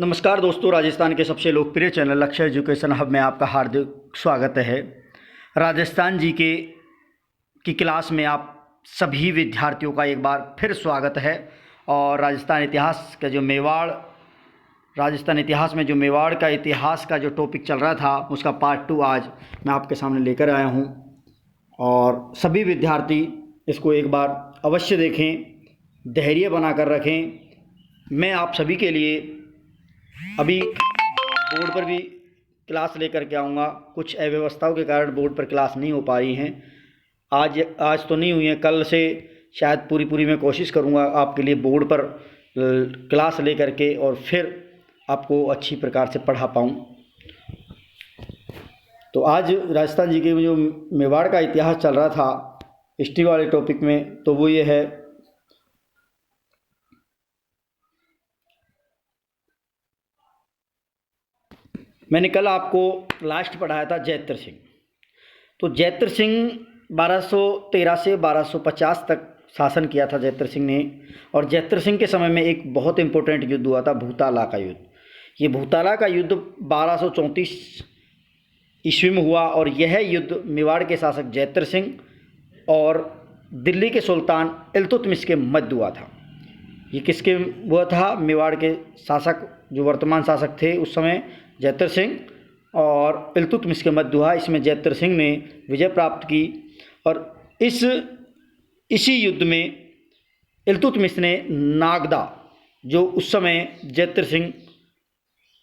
नमस्कार दोस्तों, राजस्थान के सबसे लोकप्रिय चैनल लक्ष्य एजुकेशन हब में आपका हार्दिक स्वागत है। राजस्थान जीके की क्लास में आप सभी विद्यार्थियों का एक बार फिर स्वागत है। और राजस्थान इतिहास में जो मेवाड़ का इतिहास का जो टॉपिक चल रहा था उसका पार्ट 2 आज मैं आपके सामने लेकर आया हूं। और सभी विद्यार्थी इसको एक बार अवश्य देखें, धैर्य बनाकर रखें। मैं आप सभी के लिए अभी बोर्ड पर भी क्लास लेकर के आऊँगा। कुछ अव्यवस्थाओं के कारण बोर्ड पर क्लास नहीं हो पा रही हैं। आज तो नहीं हुई है, कल से शायद पूरी मैं कोशिश करूँगा आपके लिए बोर्ड पर क्लास लेकर के और फिर आपको अच्छी प्रकार से पढ़ा पाऊँ। तो आज राजस्थान जी के जो मेवाड़ का इतिहास चल रहा था हिस्ट्री वाले टॉपिक में, तो वो ये है मैंने कल आपको लास्ट पढ़ाया था जैत्र सिंह। तो जैत्र सिंह 1213 से 1250 तक शासन किया था जैत्र सिंह ने। और जैत्र सिंह के समय में एक बहुत इम्पोर्टेंट युद्ध हुआ था, भूताला का युद्ध। ये भूताला का युद्ध 1234 ईस्वी में हुआ और यह युद्ध मेवाड़ के शासक जैत्र सिंह और दिल्ली के सुल्तान इल्तुतमिश के मध्य हुआ था। ये किसके हुआ था? मेवाड़ के शासक जो वर्तमान शासक थे उस समय जैत्र सिंह और इल्तुतमिश के मध्य हुआ। इसमें जैत्र सिंह ने विजय प्राप्त की और इसी युद्ध में इल्तुतमिश ने नागदा, जो उस समय जैत्र सिंह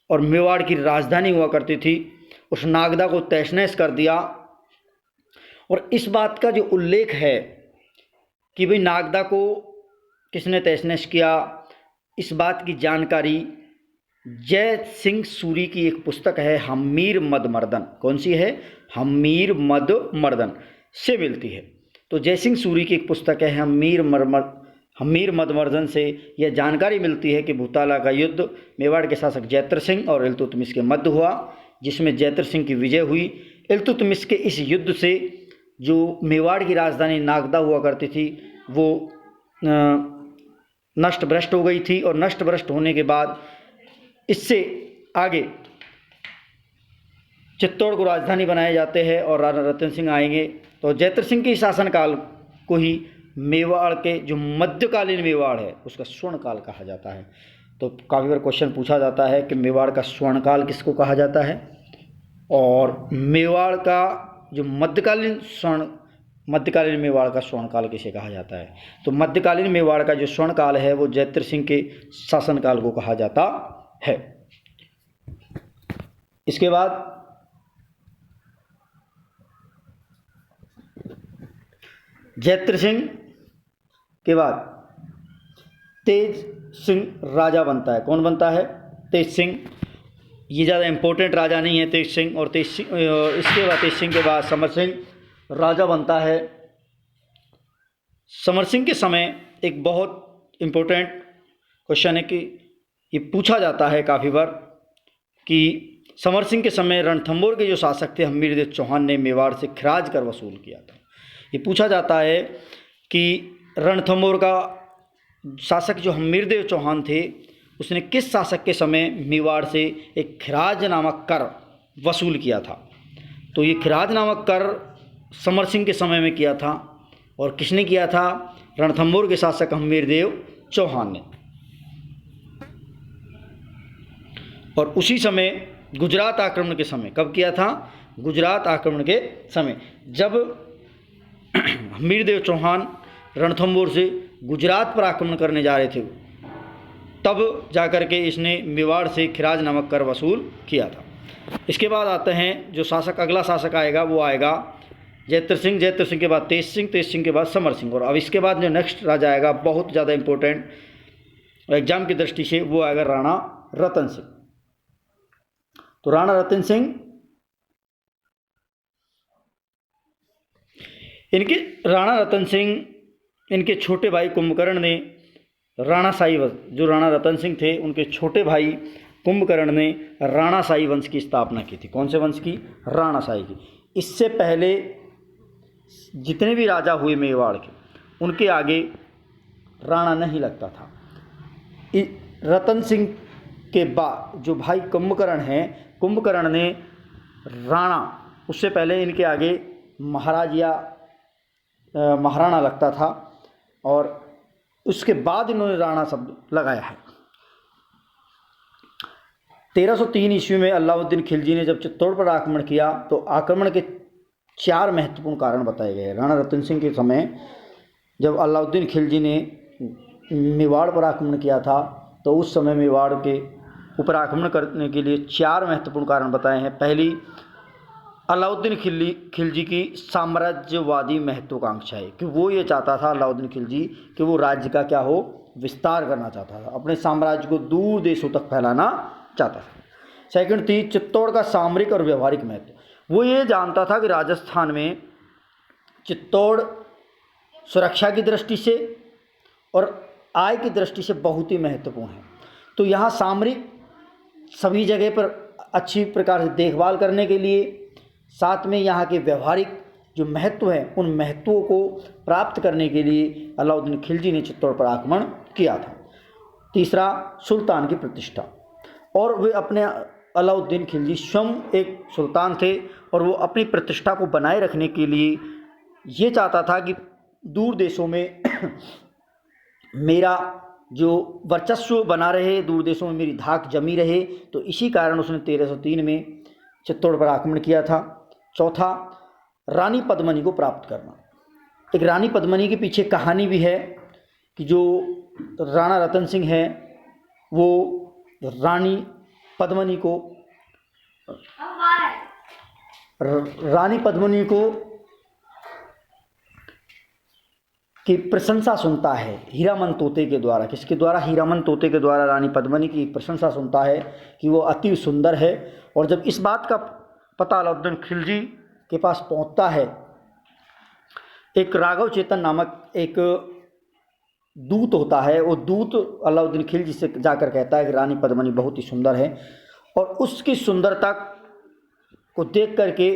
और मेवाड़ की राजधानी हुआ करती थी, उस नागदा को तहस-नहस कर दिया। और इस बात का जो उल्लेख है कि भाई नागदा को किसने तहस-नहस किया, इस बात की जानकारी जय सिंह सूरी की एक पुस्तक है हम्मीर मद मर्दन। कौन सी है? हम्मीर मद मर्दन से मिलती है। तो जय सिंह सूरी की एक पुस्तक है हम्मीर मद मर्दन से यह जानकारी मिलती है कि भूताला का युद्ध मेवाड़ के शासक जैत्र सिंह और इल्तुतमिश के मध्य हुआ, जिसमें जैत्र सिंह की विजय हुई। इल्तुतमिश के इस युद्ध से जो मेवाड़ की राजधानी नागदा हुआ करती थी वो नष्ट भ्रष्ट हो गई थी। और नष्ट भ्रष्ट होने के बाद इससे आगे चित्तौड़ को राजधानी बनाए जाते हैं और राणा रतन सिंह आएंगे। तो जैत्र सिंह के शासनकाल को ही मेवाड़ के जो मध्यकालीन मेवाड़ है उसका स्वर्णकाल कहा जाता है। तो काफ़ी बार क्वेश्चन पूछा जाता है कि मेवाड़ का स्वर्णकाल किसको कहा जाता है और मेवाड़ का जो मध्यकालीन मेवाड़ का स्वर्णकाल किसे कहा जाता है। तो मध्यकालीन मेवाड़ का जो स्वर्णकाल है वो जैत्र सिंह के शासनकाल को कहा जाता है। इसके बाद जैत्र सिंह के बाद तेज सिंह राजा बनता है। कौन बनता है? तेज सिंह। ये ज़्यादा इम्पोर्टेंट राजा नहीं है तेज सिंह। और इसके बाद तेज सिंह के बाद समर सिंह राजा बनता है। समर सिंह के समय एक बहुत इम्पोर्टेंट क्वेश्चन है कि ये पूछा जाता है काफ़ी बार कि समर सिंह के समय रणथंभौर के जो शासक थे हम्मीरदेव चौहान ने मेवाड़ से खराज कर वसूल किया था। ये पूछा जाता है कि रणथंभौर का शासक जो हम्मीरदेव चौहान थे उसने किस शासक के समय मेवाड़ से एक खराज नामक कर वसूल किया था। तो ये खराज नामक कर समर सिंह के समय में किया था। और किसने किया था? रणथंभौर के शासक हम्मीरदेव चौहान ने। और उसी समय गुजरात आक्रमण के समय, कब किया था? गुजरात आक्रमण के समय, जब हम्मीरदेव चौहान रणथंभौर से गुजरात पर आक्रमण करने जा रहे थे तब जाकर के इसने मेवाड़ से खिराज नामक कर वसूल किया था। इसके बाद आते हैं जो शासक, अगला शासक आएगा वो आएगा जैत्र सिंह। जैत्र सिंह के बाद तेज सिंह के बाद समर सिंह। और अब इसके बाद जो नेक्स्ट राजा आएगा बहुत ज़्यादा इम्पोर्टेंट एग्जाम की दृष्टि से, वो आएगा राणा रतन सिंह। तो राणा रतन सिंह इनके छोटे भाई कुंभकर्ण ने राणाशाही वंश, जो राणा रतन सिंह थे उनके छोटे भाई कुंभकर्ण ने राणाशाही वंश की स्थापना की थी। कौन से वंश की? राणाशाही की। इससे पहले जितने भी राजा हुए मेवाड़ के, उनके आगे राणा नहीं लगता था। रतन सिंह के बाद जो भाई कुंभकर्ण हैं, कुंभकर्ण ने राणा, उससे पहले इनके आगे महाराज या महाराणा लगता था और उसके बाद इन्होंने राणा शब्द लगाया है। 1303 ईस्वी में अलाउद्दीन खिलजी ने जब चित्तौड़ पर आक्रमण किया तो आक्रमण के 4 महत्वपूर्ण कारण बताए गए। राणा रतन सिंह के समय जब अलाउद्दीन खिलजी ने मेवाड़ पर आक्रमण किया था तो उस समय मेवाड़ के ऊपर आक्रमण करने के लिए 4 महत्वपूर्ण कारण बताए हैं। पहली, अलाउद्दीन खिलजी की साम्राज्यवादी महत्वाकांक्षा है कि वो ये चाहता था, अलाउद्दीन खिलजी, कि वो राज्य का क्या हो, विस्तार करना चाहता था, अपने साम्राज्य को दूर देशों तक फैलाना चाहता था। सेकंड थी चित्तौड़ का सामरिक और व्यवहारिक महत्व। वो ये जानता था कि राजस्थान में चित्तौड़ सुरक्षा की दृष्टि से और आय की दृष्टि से बहुत ही महत्वपूर्ण है। तो यहाँ सामरिक सभी जगह पर अच्छी प्रकार से देखभाल करने के लिए, साथ में यहाँ के व्यवहारिक जो महत्व है उन महत्वों को प्राप्त करने के लिए अलाउद्दीन खिलजी ने चित्तौड़ पर आक्रमण किया था। तीसरा, सुल्तान की प्रतिष्ठा, और वे अपने अलाउद्दीन खिलजी स्वयं एक सुल्तान थे और वो अपनी प्रतिष्ठा को बनाए रखने के लिए ये चाहता था कि दूर देशों में मेरा जो वर्चस्व बना रहे, दूर देशों में मेरी धाक जमी रहे। तो इसी कारण उसने 1303 में चित्तौड़ पर आक्रमण किया था। चौथा, रानी पद्मिनी को प्राप्त करना। एक रानी पद्मिनी के पीछे कहानी भी है कि जो राणा रतन सिंह है वो रानी पद्मिनी को की प्रशंसा सुनता है हीरामन तोते के द्वारा। किसके द्वारा? हीरामन तोते के द्वारा रानी पद्मिनी की प्रशंसा सुनता है कि वो अति सुंदर है। और जब इस बात का पता अलाउद्दीन खिलजी के पास पहुंचता है, एक राघव चेतन नामक एक दूत होता है, वो दूत अलाउद्दीन खिलजी से जाकर कहता है कि रानी पद्मिनी बहुत ही सुंदर है, और उसकी सुंदरता को देख करके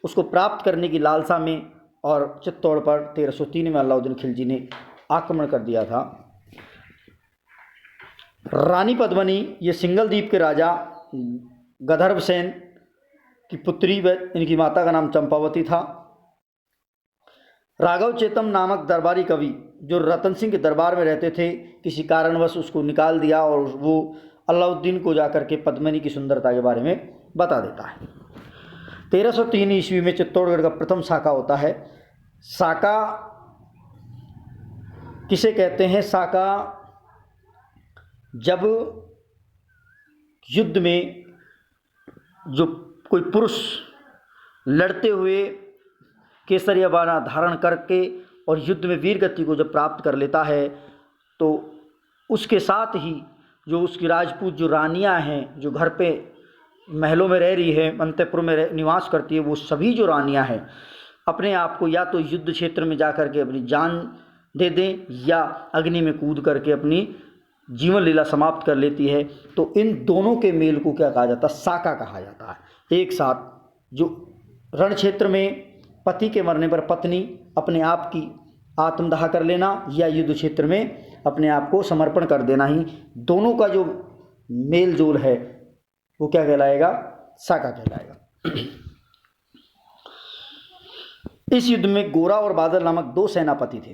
उसको प्राप्त करने की लालसा में और चित्तौड़ पर 1303 में अलाउद्दीन खिलजी ने आक्रमण कर दिया था। रानी पद्मिनी ये सिंगल द्वीप के राजा गंधर्व सेन की पुत्री व इनकी माता का नाम चंपावती था। राघव चेतन नामक दरबारी कवि जो रतन सिंह के दरबार में रहते थे, किसी कारणवश उसको निकाल दिया और वो अलाउद्दीन को जाकर के पद्मिनी की सुंदरता के बारे में बता देता है। 1303 ईस्वी में चित्तौड़गढ़ का प्रथम साका होता है। साका किसे कहते हैं? साका जब युद्ध में जो कोई पुरुष लड़ते हुए केसरिया बाना धारण करके और युद्ध में वीर गति को जब प्राप्त कर लेता है तो उसके साथ ही जो उसकी राजपूत जो रानियां हैं, जो घर पे महलों में रह रही है, अंतपुर में निवास करती है, वो सभी जो रानियां हैं अपने आप को या तो युद्ध क्षेत्र में जा कर के अपनी जान दे दें या अग्नि में कूद करके अपनी जीवन लीला समाप्त कर लेती है। तो इन दोनों के मेल को क्या कहा जाता है? साका कहा जाता है। एक साथ जो रण क्षेत्र में पति के मरने पर पत्नी अपने आप की आत्मदाह कर लेना या युद्ध क्षेत्र में अपने आप को समर्पण कर देना, ही दोनों का जो मेल जोल है वो क्या कहलाएगा? साका कहलाएगा। इस युद्ध में गोरा और बादल नामक 2 सेनापति थे।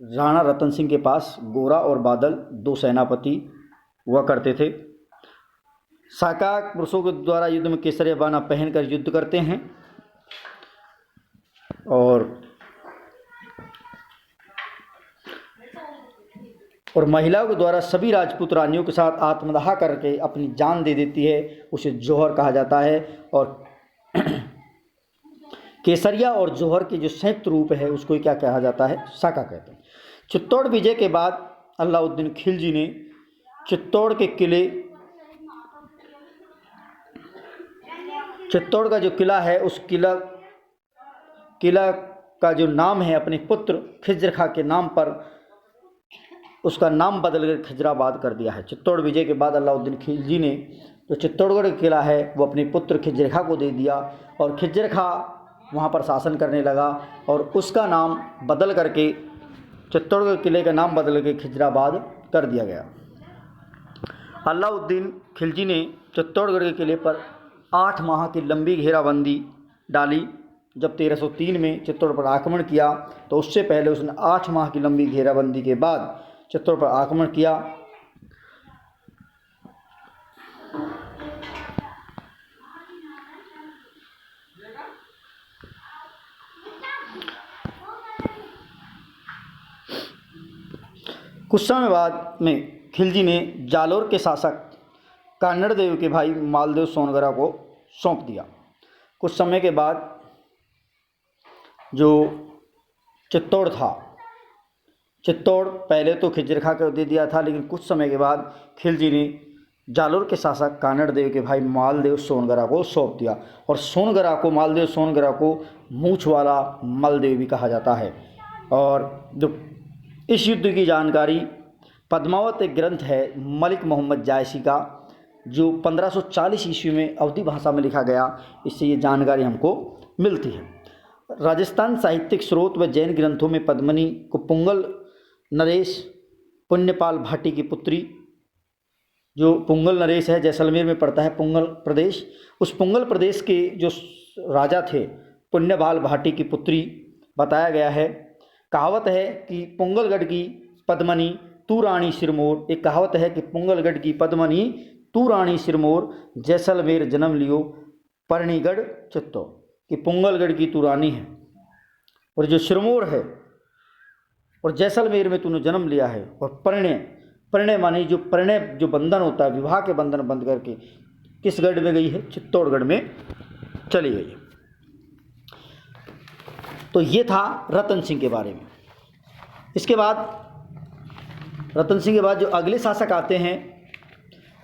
राणा रतन सिंह के पास गोरा और बादल 2 सेनापति हुआ करते थे। साका पुरुषों के द्वारा युद्ध में केसरिया बाना पहनकर युद्ध करते हैं और महिलाओं के द्वारा सभी राजपूत रानियों के साथ आत्मदाह करके अपनी जान दे देती है। उसे जौहर कहा जाता है। और केसरिया और जौहर के जो संयुक्त रूप है उसको क्या कहा जाता है? साका कहते हैं। चित्तौड़ विजय के बाद अलाउद्दीन खिलजी ने चित्तौड़ के किले, चित्तौड़ का जो किला है उस किला का जो नाम है अपने पुत्र खिज्र खां के नाम पर उसका नाम बदलकर खिजराबाद कर दिया है। चित्तौड़ विजय के बाद अलाउद्दीन खिलजी ने जो चित्तौड़गढ़ किला है वो अपने पुत्र खिज्र खां को दे दिया और खिज्र खां वहाँ पर शासन करने लगा और उसका नाम बदल करके चित्तौड़गढ़ किले का नाम बदल के खिजराबाद कर दिया गया। अलाउद्दीन खिलजी ने चित्तौड़गढ़ के किले पर 8 माह की लंबी घेराबंदी डाली। जब 1303 में चित्तौड़ पर आक्रमण किया तो उससे पहले उसने 8 माह की लंबी घेराबंदी के बाद चित्तौड़ पर आक्रमण किया। कुछ समय बाद में खिलजी ने जालोर के शासक कान्हड़देव के भाई मालदेव सोनगरा को सौंप दिया। कुछ समय के बाद जो चित्तौड़ था, चित्तौड़ पहले तो खिजर खा कर दे दिया था, लेकिन कुछ समय के बाद खिलजी ने जालोर के शासक कान्हड़देव के भाई मालदेव सोनगरा को सौंप दिया। और सोनगरा को, मालदेव सोनगरा को मूछ वाला मलदेव भी कहा जाता है। और जो इस युद्ध की जानकारी पद्मावत एक ग्रंथ है मलिक मोहम्मद जायसी का, जो 1540 ईस्वी में अवधी भाषा में लिखा गया, इससे ये जानकारी हमको मिलती है। राजस्थान साहित्यिक स्रोत व जैन ग्रंथों में पद्मिनी को पुंगल नरेश पुण्यपाल भाटी की पुत्री, जो पुंगल नरेश है जैसलमेर में पड़ता है पुंगल प्रदेश, उस पुंगल प्रदेश के जो राजा थे पुण्यपाल भाटी की पुत्री बताया गया है। कहावत है कि पुंगलगढ़ की पद्मनी तू रानी सिरमौर, एक कहावत है कि पुंगलगढ़ की पद्मनी तू रानी सिरमौर जैसलमेर जन्म लियो परनीगढ़ चित्तौड़, कि पुंगलगढ़ की तू रानी है और जो सिरमौर है और जैसलमेर में तूने जन्म लिया है। और परिणय माने जो परिणय जो बंधन होता है, विवाह के बंधन बंध करके किस गढ़ में गई है? चित्तौड़गढ़ में चली गई है। तो ये था रतन सिंह के बारे में। इसके बाद रतन सिंह के बाद जो अगले शासक आते हैं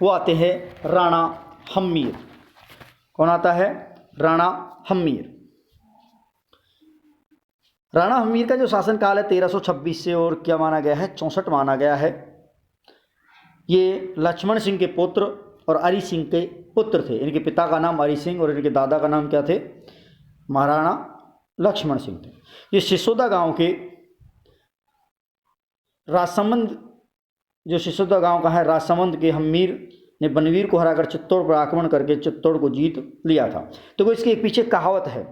वो आते हैं राणा हम्मीर। कौन आता है? राणा हम्मीर। राणा हम्मीर का जो शासनकाल है 1326 से और क्या माना गया है? 64 माना गया है। ये लक्ष्मण सिंह के पुत्र और अरि सिंह के पुत्र थे। इनके पिता का नाम अरि सिंह और इनके दादा का नाम क्या थे? महाराणा लक्ष्मण सिंह थे। ये सिसोदा गांव के राजसमंद, जो सिसोदा गांव का है, राजसमंद के हम्मीर ने बनवीर को हराकर चित्तौड़ पर आक्रमण करके चित्तौड़ को जीत लिया था। तो इसके एक पीछे कहावत है,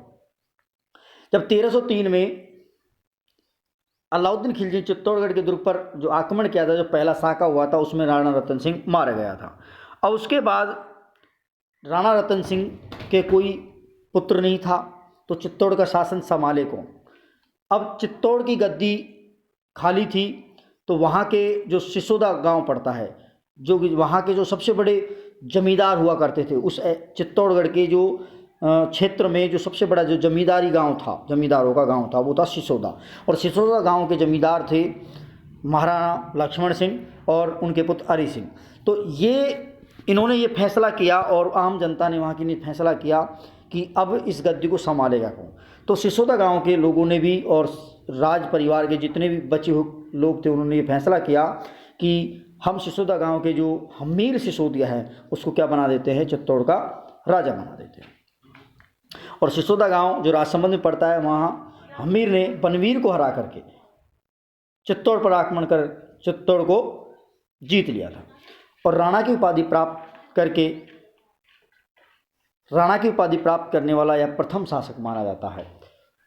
जब 1303 में अलाउद्दीन खिलजी चित्तौड़गढ़ के दुर्ग पर जो आक्रमण किया था, जो पहला साका हुआ था, उसमें राणा रतन सिंह मारा गया था। और उसके बाद राणा रतन सिंह के कोई पुत्र नहीं था, तो चित्तौड़ का शासन संभाले कौन? अब चित्तौड़ की गद्दी खाली थी, तो वहाँ के जो सिसोदा गांव पड़ता है, जो वहाँ के जो सबसे बड़े जमींदार हुआ करते थे, उस चित्तौड़गढ़ के जो क्षेत्र में जो सबसे बड़ा जो जमींदारी गांव था, जमींदारों का गांव था, वो था सिसोदा। और सिसोदा गांव के जमींदार थे महाराणा लक्ष्मण सिंह और उनके पुत्र अरि सिंह। तो इन्होंने ये फैसला किया और आम जनता ने वहाँ की ने फैसला किया कि अब इस गद्दी को संभालेगा कौन। तो सिसोदा गांव के लोगों ने भी और राज परिवार के जितने भी बचे हुए लोग थे, उन्होंने ये फैसला किया कि हम सिसोदा गांव के जो हम्मीर सिसोदिया है उसको क्या बना देते हैं? चित्तौड़ का राजा बना देते हैं। और सिसोदा गांव जो राजसमंद में पड़ता है, वहाँ हम्मीर ने बनवीर को हरा करके चित्तौड़ पर आक्रमण कर चित्तौड़ को जीत लिया था और राणा की उपाधि प्राप्त करने वाला यह प्रथम शासक माना जाता है।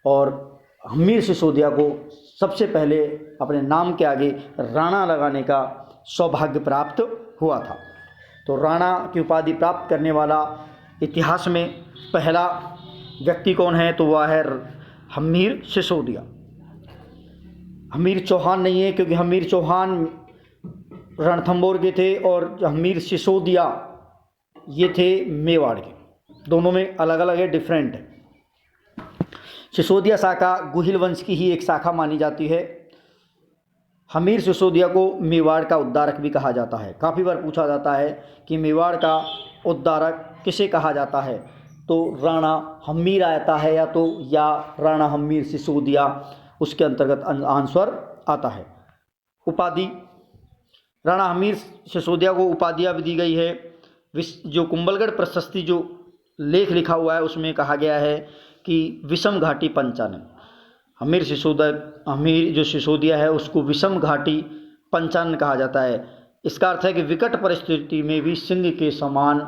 और हम्मीर सिसोदिया को सबसे पहले अपने नाम के आगे राणा लगाने का सौभाग्य प्राप्त हुआ था। तो राणा की उपाधि प्राप्त करने वाला इतिहास में पहला व्यक्ति कौन है? तो वह है हम्मीर सिसोदिया। हम्मीर चौहान नहीं है, क्योंकि हम्मीर चौहान रणथंभौर के थे और हम्मीर सिसोदिया ये थे मेवाड़ के। दोनों में अलग अलग है, डिफरेंट है। सिसोदिया शाखा गुहिल वंश की ही एक शाखा मानी जाती है। हम्मीर सिसोदिया को मेवाड़ का उद्धारक भी कहा जाता है। काफ़ी बार पूछा जाता है कि मेवाड़ का उद्धारक किसे कहा जाता है, तो राणा हम्मीर आता है या राणा हम्मीर सिसोदिया, उसके अंतर्गत आंसर आता है। उपाधि, राणा हम्मीर सिसोदिया को उपाधियाँ भी दी गई है। जो कुंभलगढ़ प्रशस्ति जो लेख लिखा हुआ है उसमें कहा गया है कि विषम घाटी पंचानन, हम्मीर जो सिसोदिया है उसको विषम घाटी पंचानन कहा जाता है। इसका अर्थ है कि विकट परिस्थिति में भी सिंह के समान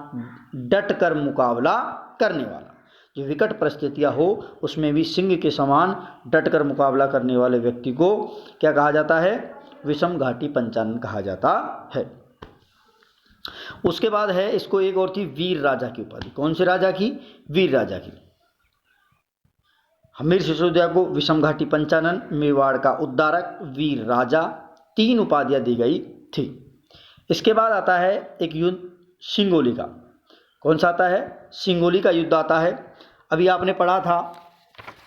डट कर मुकाबला करने वाला। जो विकट परिस्थितियां हो उसमें भी सिंह के समान डट कर मुकाबला करने वाले व्यक्ति को क्या कहा जाता है? विषम घाटी पंचानन कहा जाता है। उसके बाद है, इसको एक और थी वीर राजा की उपाधि। कौन से राजा की? वीर राजा की। हम्मीर सिसोदिया को विषम घाटी पंचानन, मेवाड़ का उद्धारक, वीर राजा, 3 उपाधियां दी गई थी। इसके बाद आता है एक युद्ध सिंगोली का। कौन सा आता है? सिंगोली का युद्ध आता है। अभी आपने पढ़ा था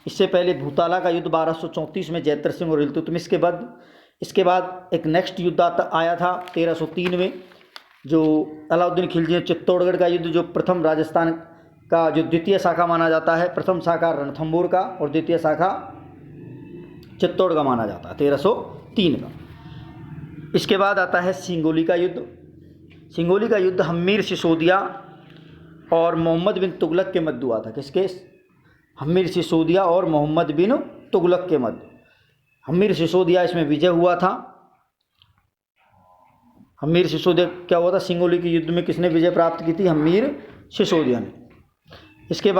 इससे पहले भूताला का युद्ध 1234 में जैत्र सिंह और इल्तुतमिश के बाद। इसके बाद एक नेक्स्ट युद्ध आया था 1303 में, जो अलाउद्दीन खिलजी चित्तौड़गढ़ का युद्ध, जो प्रथम राजस्थान का जो द्वितीय शाखा माना जाता है। प्रथम शाखा रणथंभौर का और द्वितीय शाखा चित्तौड़ का माना जाता है, 1303 का। इसके बाद आता है सिंगोली का युद्ध। सिंगोली का युद्ध हम्मीर सिसोदिया और मोहम्मद बिन तुगलक के मध्य हुआ था। किसके? हम्मीर सिसोदिया और मोहम्मद बिन तुगलक के मध्य। हम्मीर सिसोदिया इसमें विजय हुआ था। हम्मीर सिसोदिया क्या हुआ था? सिंगोली के युद्ध में किसने विजय प्राप्त की थी? हम्मीर सिसोदिया ने। इसके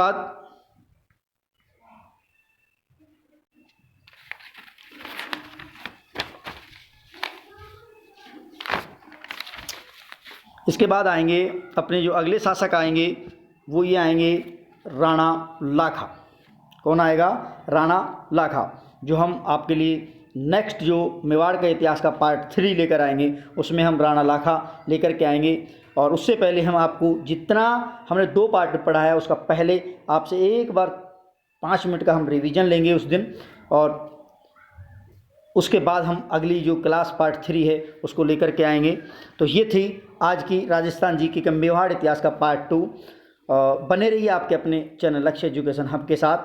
बाद आएंगे अपने जो अगले शासक आएंगे वो ये आएंगे राणा लाखा। कौन आएगा? राणा लाखा, जो हम आपके लिए नेक्स्ट जो मेवाड़ का इतिहास का पार्ट 3 लेकर आएंगे, उसमें हम राणा लाखा लेकर के आएंगे। और उससे पहले हम आपको जितना हमने 2 पार्ट पढ़ा है उसका पहले आपसे एक बार 5 मिनट का हम रिवीजन लेंगे उस दिन, और उसके बाद हम अगली जो क्लास पार्ट 3 है उसको लेकर के आएंगे। तो ये थी आज की राजस्थान जी के मेवाड़ इतिहास का पार्ट 2। बने रहिए आपके अपने चैनल लक्ष्य एजुकेशन हब के साथ।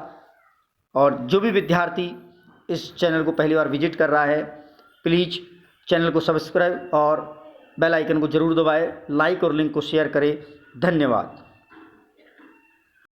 और जो भी विद्यार्थी इस चैनल को पहली बार विजिट कर रहा है, प्लीज़ चैनल को सब्सक्राइब और बेल आइकन को ज़रूर दबाएं, लाइक और लिंक को शेयर करें। धन्यवाद।